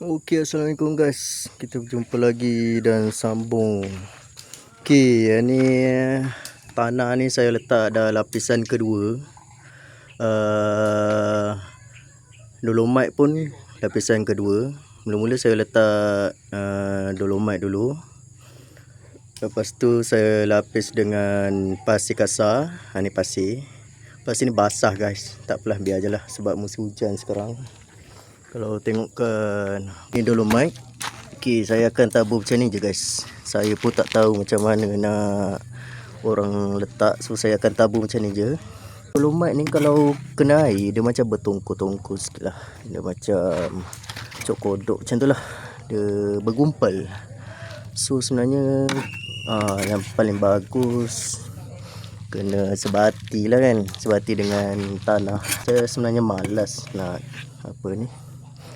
Okey, Assalamualaikum guys. Kita berjumpa lagi dan sambung. Okey, ni tanah ni saya letak dah lapisan kedua. Dolomite pun lapisan kedua. Mula-mula saya letak dolomite dulu. Lepas tu saya lapis dengan pasir kasar. Ni pasir. Pasir ni basah guys. Tak apalah, biar je lah sebab musim hujan sekarang. Kalau tengokkan ni dolomite. Okey, saya akan tabur macam ni je guys. Saya pun tak tahu macam mana nak orang letak, so saya akan tabur macam ni je. Dolomite ni kalau kena air dia macam bertongkol-tongkol sikit lah. Dia macam cok kodok macam tu lah. Dia bergumpal. So sebenarnya yang paling bagus kena sebati lah kan. Sebati dengan tanah. Saya sebenarnya malas nak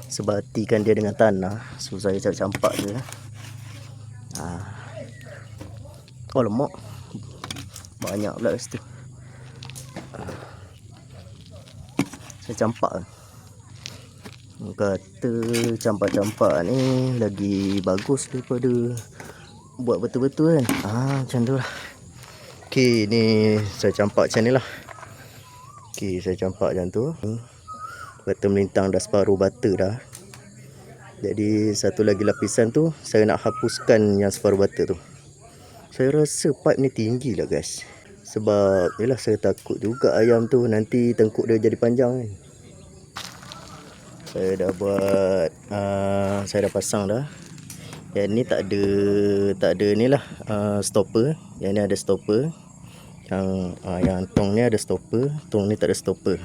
sebatikan dia dengan tanah. So saya campak je. Oh lemak. Banyak pula kat situ. Saya campak. Kata campak-campak ni lagi bagus daripada buat betul-betul kan. Macam tu lah. Okey, ni saya campak macam ni lah. Okey, saya campak macam tu. Bata melintang dah separuh bata dah. Jadi satu lagi lapisan tu saya nak hapuskan yang separuh bata tu. Saya rasa pipe ni tinggi lah guys. Sebab yelah, saya takut juga ayam tu nanti tengkuk dia jadi panjang kan. Saya dah buat saya dah pasang dah. Yang ni tak ada ni lah stopper. Yang ni ada stopper. Yang tong ni ada stopper. Tong ni tak ada stopper.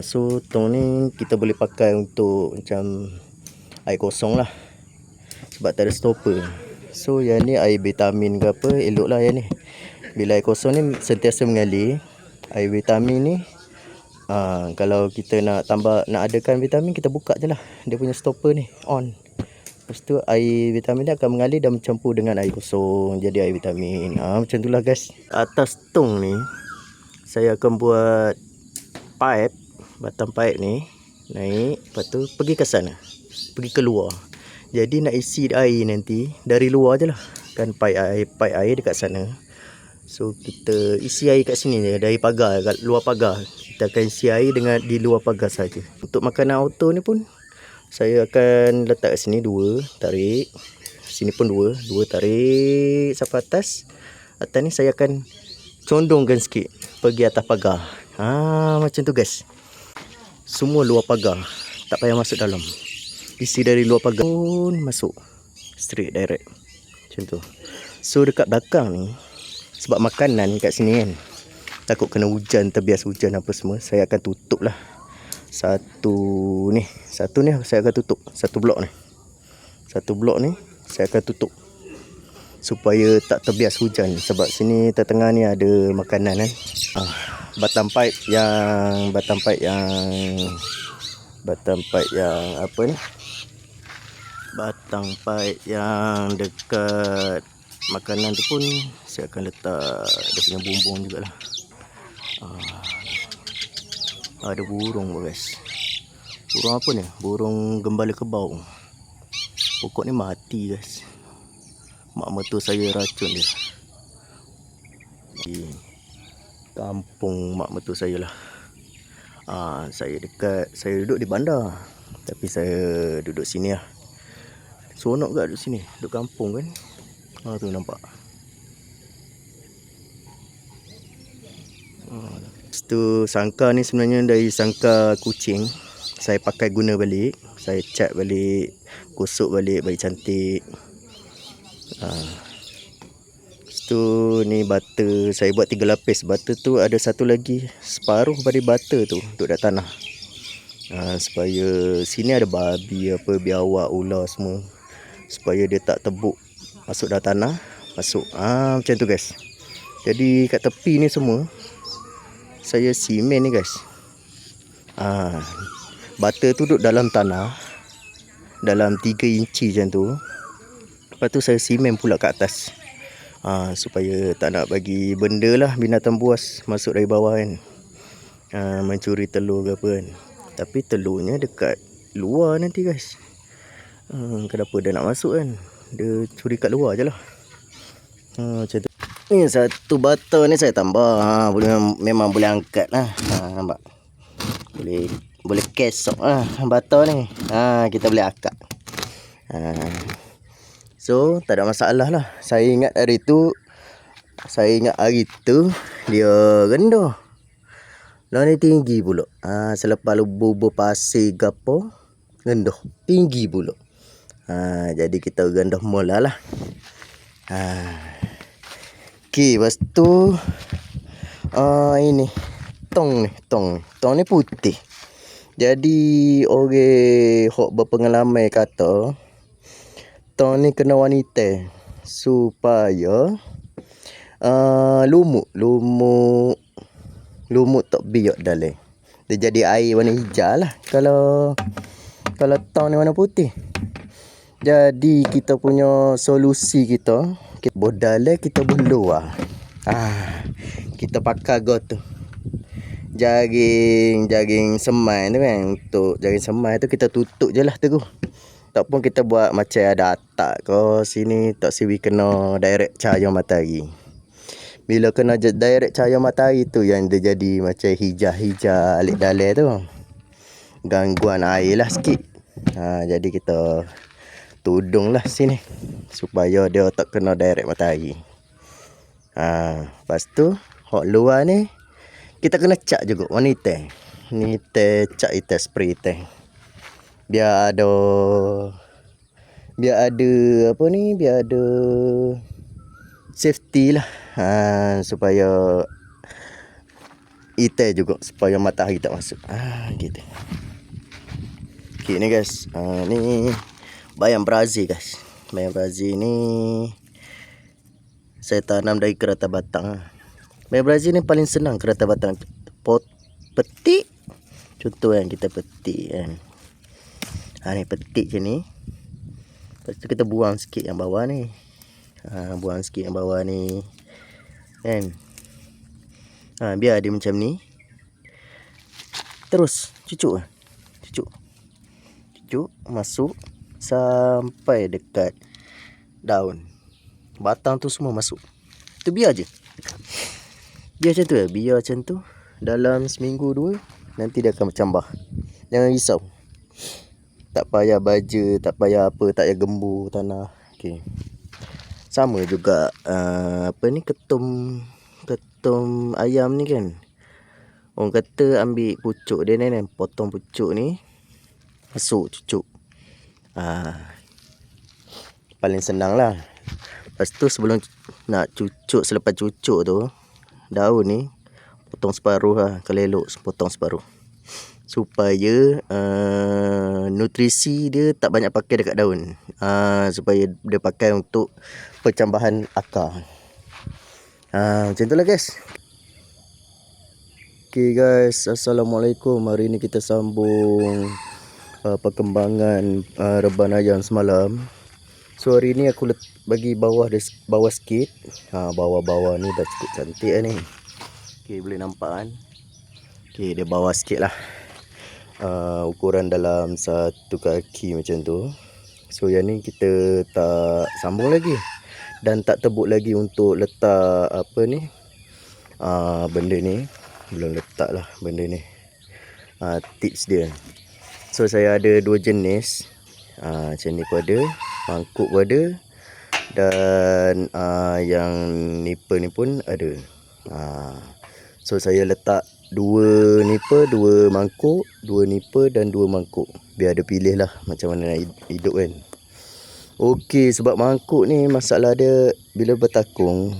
So tong ni kita boleh pakai untuk macam air kosong lah, sebab tak ada stopper. So yang ni air vitamin ke apa, elok lah yang ni. Bila air kosong ni sentiasa mengalir. Air vitamin ni kalau kita nak adakan vitamin, kita buka je lah dia punya stopper ni on. Lepas tu air vitamin ni akan mengalir dan bercampur dengan air kosong, jadi air vitamin. Macam tu lah guys. Atas tong ni saya akan buat pipe, batang pipe ni naik, lepas tu pergi ke sana, pergi keluar. Jadi nak isi air nanti dari luar je lah kan, pipe air dekat sana. So kita isi air kat sini je, dari pagar, kat luar pagar. Kita akan isi air di luar pagar saja. Untuk makanan auto ni pun saya akan letak kat sini 2, tarik. Sini pun 2 tarik sampai atas. Atas ni saya akan condongkan sikit pergi atas pagar. Macam tu guys. Semua luar pagar, tak payah masuk dalam. Isi dari luar pagar pun masuk straight direct. Macam tu. So dekat belakang ni, sebab makanan kat sini kan, takut kena hujan, terbias hujan apa semua, saya akan tutup lah. Satu ni saya akan tutup. Satu blok ni saya akan tutup supaya tak terbias hujan. Sebab sini tengah ni ada makanan kan. Batang pipe yang apa ni, batang pipe yang dekat makanan tu pun saya akan letak dia punya bumbung jugalah. Ada burung guys. Burung apa ni? Burung gembala kebau. Pokok ni mati guys. Mak mertua saya racun dia. Di kampung mak mertua saya lah. Saya duduk di bandar, tapi saya duduk sini lah. Seronok kat duduk sini, duduk kampung kan. Tu nampak. Tu sangka ni sebenarnya dari sangka kucing. Saya pakai guna balik. Saya cat balik, gosok balik bagi cantik. Tu ni bata, saya buat 3 lapis. Bata tu ada satu lagi, separuh pada bata tu duduk kat tanah. Supaya sini ada babi apa, biawak, ular semua, supaya dia tak tebuk masuk dalam tanah, masuk. Macam tu guys. Jadi kat tepi ni semua saya simen ni guys. Bata tu duduk dalam tanah, dalam 3 inci macam tu. Lepas tu saya simen pula kat atas. Supaya tak nak bagi benda lah, binatang buas masuk dari bawah kan, mencuri telur ke apa kan. Tapi telurnya dekat luar nanti guys. Kenapa dia nak masuk kan? Dia curi kat luar je lah. Macam tu. Ni satu bata ni saya tambah. Memang boleh angkat lah. Nampak? Boleh kesok lah bata ni. Kita boleh akak. So tak ada masalah lah. Saya ingat hari tu dia rendah. Lah ni tinggi pula. Selepas bubuh pasir gapo rendah, tinggi pula. Jadi kita rendah mula lah. Okey, lepas tu ini tong ni putih. Jadi orang hok berpengalaman kata tong ni kena wanita supaya lumut tak biak dalam. Dia jadi air warna hijau lah kalau tong ni warna putih. Jadi kita punya solusi kita dalam kita luar. Kita pakai tu jaring semai tu kan. Untuk jaring semai tu kita tutup je lah tu. Tak pun kita buat macam ada atap ke sini, tak siwi kena direct cahaya matahari. Bila kena direct cahaya matahari tu yang dia jadi macam hijau alik dalam tu. Gangguan air lah sikit. Jadi kita tudung lah sini supaya dia tak kena direct matahari. Lepas tu hok luar ni kita kena cat juga warna hitam. Ni cat hitam spray hitam. Biar ada safety lah. Supaya hitam juga supaya matahari tak masuk. Gitu. Okey ni guys. Ni bayam Brazil guys. Bayam Brazil ni saya tanam dari kerata batang. Bayam Brazil ni paling senang kerata batang. Petik. Contoh kan kita petik kan. Ni petik je ni. Lepas tu kita buang sikit yang bawah ni. Buang sikit yang bawah ni. Kan. Biar dia macam ni. Terus cucuk. Masuk sampai dekat daun. Batang tu semua masuk. Tu biar je. Biar macam tu ya. Biar macam tu. Dalam seminggu 2 nanti dia akan bercambah. Jangan risau. Tak payah baja, tak payah apa, tak payah gembur tanah. Okey. Sama juga ketum ayam ni kan. Orang kata ambil pucuk dia ni, potong pucuk ni, masuk cucuk. Paling senang lah. Lepas tu sebelum nak cucuk, selepas cucuk tu daun ni potong separuh lah. Kalau elok potong separuh supaya nutrisi dia tak banyak pakai dekat daun. Supaya dia pakai untuk percambahan akar. Macam tu lah guys. Okay guys, Assalamualaikum. Hari ni kita sambung perkembangan reban ayam semalam. So hari ni aku bagi bawah sikit. Bawah ni dah cukup cantik ni. Okay, boleh nampak kan. Okay, dia bawah sikit lah. Ukuran dalam 1 kaki macam tu. So yang ni kita tak sambung lagi. Dan tak tebuk lagi untuk letak benda ni. Belum letak lah benda ni. Tips dia. So saya ada 2 jenis. Macam ni pun ada, mangkuk pun ada. Dan yang nipper ni pun ada. So saya letak 2 nipper, 2 mangkuk, 2 nipper dan 2 mangkuk. Biar ada pilih lah macam mana nak hidup kan. Okey, sebab mangkuk ni masalah dia bila bertakung,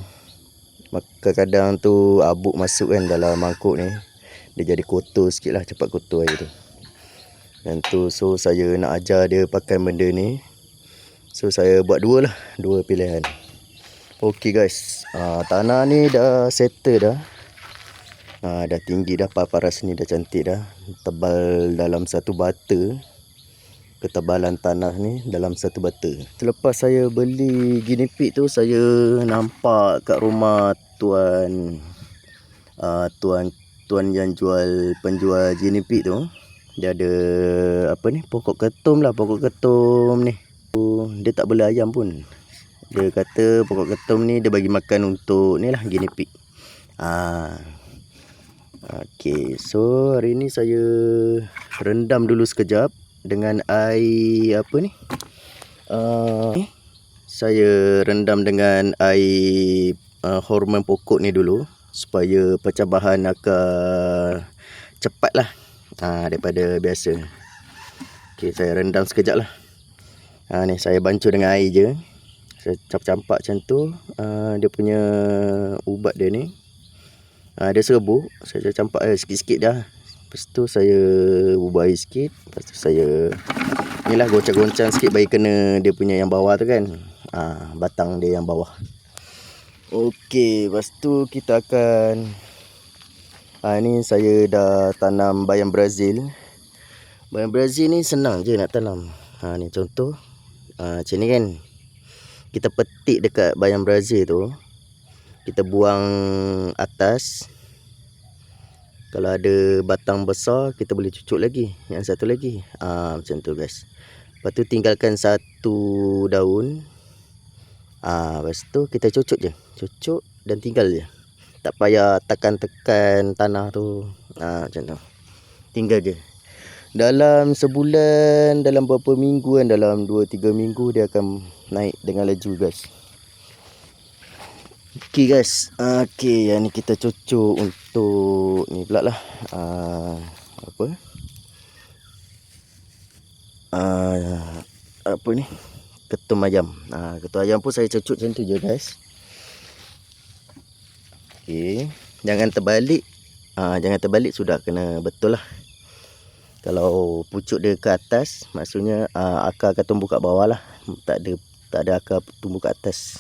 kadang-kadang tu abuk masuk kan dalam mangkuk ni. Dia jadi kotor sikit lah, cepat kotor air tu. Dan tu so saya nak ajar dia pakai benda ni. So saya buat 2 lah, 2 pilihan. Okey guys, tanah ni dah settle dah. Dah tinggi dah, paras ni dah cantik dah. Tebal dalam 1 bata. Ketebalan tanah ni dalam 1 bata. Selepas saya beli guinea pig tu, saya nampak kat rumah tuan yang penjual guinea pig tu. Dia ada apa ni, pokok ketum lah, pokok ketum ni. Dia tak boleh ayam pun. Dia kata pokok ketum ni dia bagi makan untuk ni lah, guinea pig. Okey, so hari ni saya rendam dulu sekejap dengan air apa ni? Saya rendam dengan air hormon pokok ni dulu supaya pencabahan akan cepat lah daripada biasa. Okey, saya rendam sekejap lah. Ni saya bancuh dengan air je. Saya campak macam tu. Dia punya ubat dia ni, dia serbuk. Saya campak sikit-sikit dah. Lepas tu saya ubah air sikit. Lepas tu saya ni lah, goncang-goncang sikit bagi kena dia punya yang bawah tu kan. Batang dia yang bawah. Okey, lepas tu kita akan ni saya dah tanam bayam Brazil. Bayam Brazil ni senang je nak tanam. Ni contoh. Macam ni kan. Kita petik dekat bayam Brazil tu. Kita buang atas. Kalau ada batang besar, kita boleh cucuk lagi. Yang satu lagi. Macam tu guys. Lepas tu tinggalkan satu daun. Lepas tu kita cucuk je. Cucuk dan tinggal je. Tak payah tekan-tekan tanah tu. Macam tu. Tinggal je. Dalam sebulan, dalam beberapa minggu kan, dalam 2-3 minggu dia akan naik dengan laju guys. Okey guys. Okey, yang ni kita cucuk untuk ni pula lah. Apa? Apa ni? Ketum ayam. Ketum ayam pun saya cucuk macam tu je guys. Okey, jangan terbalik. Jangan terbalik, sudah kena betul lah. Kalau pucuk dia ke atas, maksudnya akar akan tumbuh kat bawah lah. Tak ada akar tumbuh kat atas.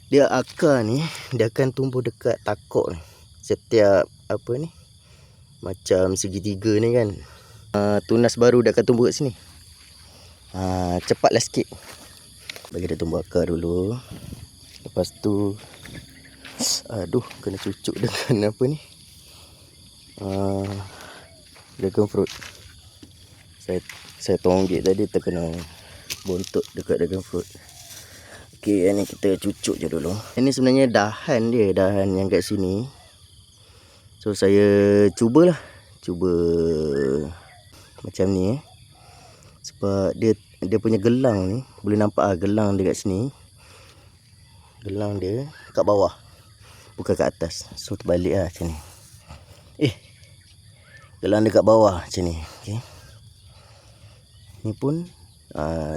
Dia akar ni dia akan tumbuh dekat takuk ni. Setiap apa ni, macam segitiga ni kan, tunas baru dia akan tumbuh kat sini. Cepatlah sikit. Bagi dia tumbuh akar dulu. Lepas tu kena cucuk dengan apa ni, dragon fruit. Saya tonggik tadi terkena bontot dekat dragon fruit. Okey, yang ni kita cucuk je dulu. Ini sebenarnya dahan dia, dahan yang kat sini. So saya cuba macam ni sebab dia punya gelang ni, boleh nampak gelang dia kat sini. Gelang dia kat bawah, bukan kat atas. So terbalik lah macam ni. Gelang dia kat bawah macam ni. Okey. Ni pun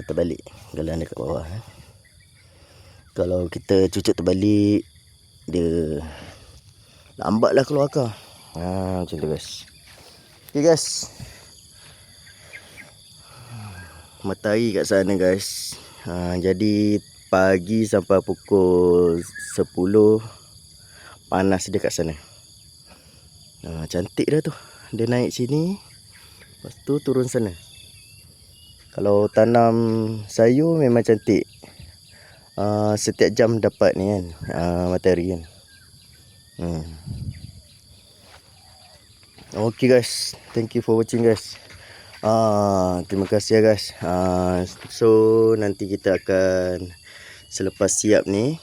terbalik, gelang dia kat bawah. Kalau kita cucuk terbalik, dia lambatlah keluar akar. Macam tu guys. Okay guys, matahari kat sana guys. Jadi pagi sampai pukul 10 panas dia kat sana. Cantik dah tu. Dia naik sini, lepas tu turun sana. Kalau tanam sayur memang cantik. Setiap jam dapat ni kan, matahari kan. Okay guys, thank you for watching guys. Terima kasih guys. So nanti kita akan, selepas siap ni,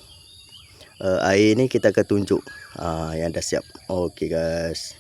air ni kita akan tunjuk yang dah siap. Okay guys.